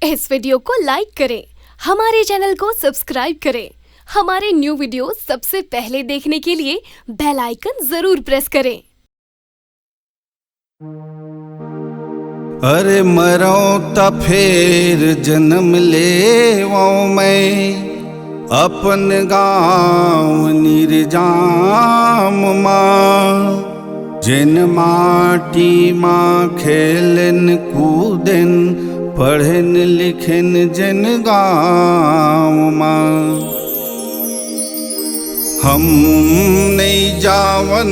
इस video को लाइक करें, हमारे चैनल को सब्सक्राइब करें। हमारे न्यू वीडियो सबसे पहले देखने के लिए बेल आइकन जरूर प्रेस करें। अरे मरो त फेर जन्म लेवो मैं अपन गाँव निर्जाम माँ, जिन माटी माँ खेलन कूदन पढ़न लिखन जिन गाँव माँ। हम नहीं जावन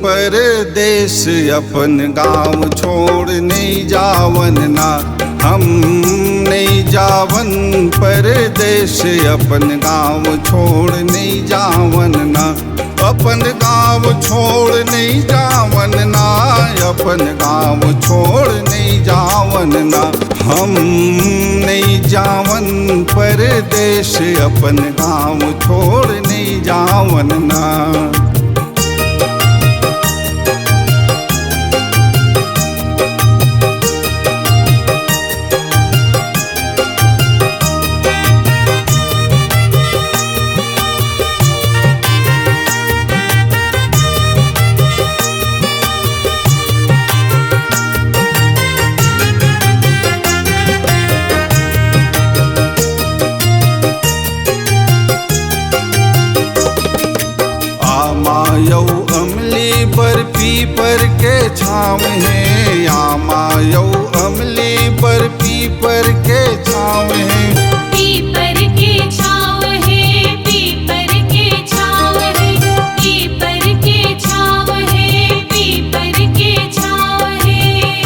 परदेश अपन गाँव छोड़ नहीं जावन ना, हम नहीं जावन परदेश अपन गाँव छोड़ नहीं जावन ना, अपन गाँव छोड़ नहीं जावन ना, अपन गाँव छोड़ नहीं जावन ना। हम नहीं जावन परदेश अपन गाँव छोड़ नहीं जावन ना। आमायौ अमली बर्फी पर के छाँव है, आमायौ अमली बर्फी पर के छाँव है। पीपर के छाँव है, पीपर के छाँव है, पीपर के छाँव है, पीपर के छाँव है।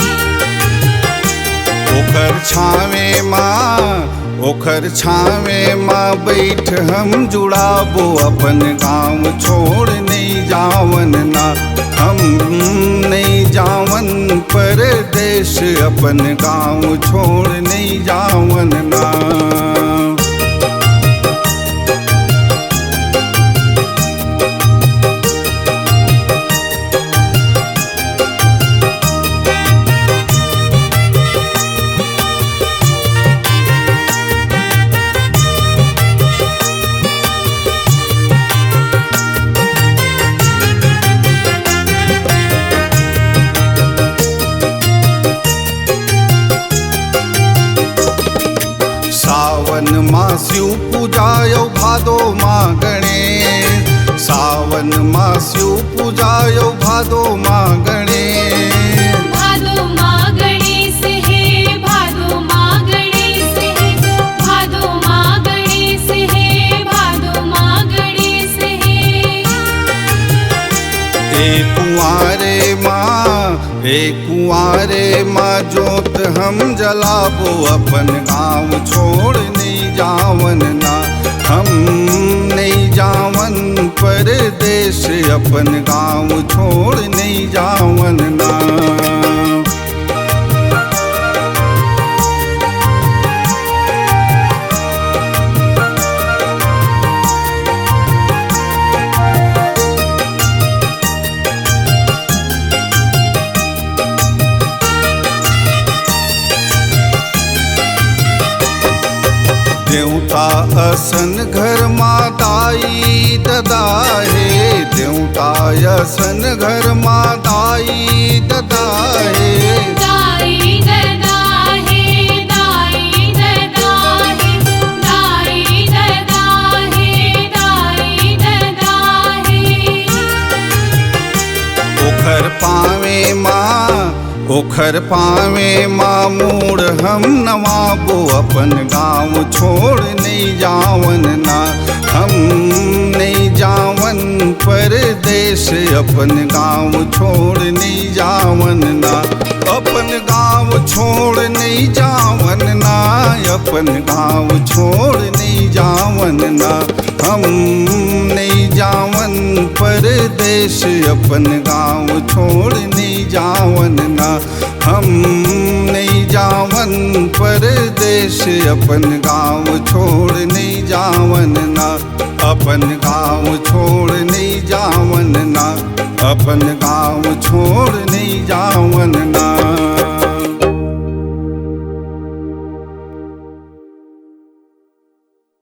ओकर छावे माँ, ओखर छावे माँ बैठ हम जुड़ाबो अपन गाँव छोड़ नहीं जावन ना। हम नहीं जावन परदेश अपन गाँव छोड़ नहीं जावन ना। सावन माँ शिव पूजायो भादो माँ गणेश, सावन माँ शिव पूजायो भादो माँ गणेश। भादो माँ गणेश है, भादो माँ गणेश है, भादो माँ गणेश है, भादो माँ गणेश है। एक कुंवारे माँ, एक कुंवारे माँ जोत हम जलाबो अपन गाँव छोड़ नहीं जावन ना। हम नहीं जावन परदेश अपन गाँव छोड़ नहीं जावन ना। देवता असन घर माँ दाई ददा है, देवता असन घर माँ दाई ददा है। दाई ददा है, दाई ददा है, दाई ददा है, दाई ददा है। ओखर पावे माँ, ओखर पावे माँ मूड हम नवाबो अपन गाँव छोड़ नहीं जावन ना। हम नहीं जावन परदेश अपन गाँव छोड़ नहीं जावन ना। अपन गाँव छोड़ नहीं जावन ना, अपन गाँव छोड़ नहीं जावन ना। हम नहीं जावन परदेश अपन गाँव छोड़ नहीं जावन ना। हम नहीं जावन परदेश अपन गाँव छोड़ नहीं जावन ना। अपन गाँव छोड़ नहीं जावन ना, अपन गाँव छोड़ नहीं जावन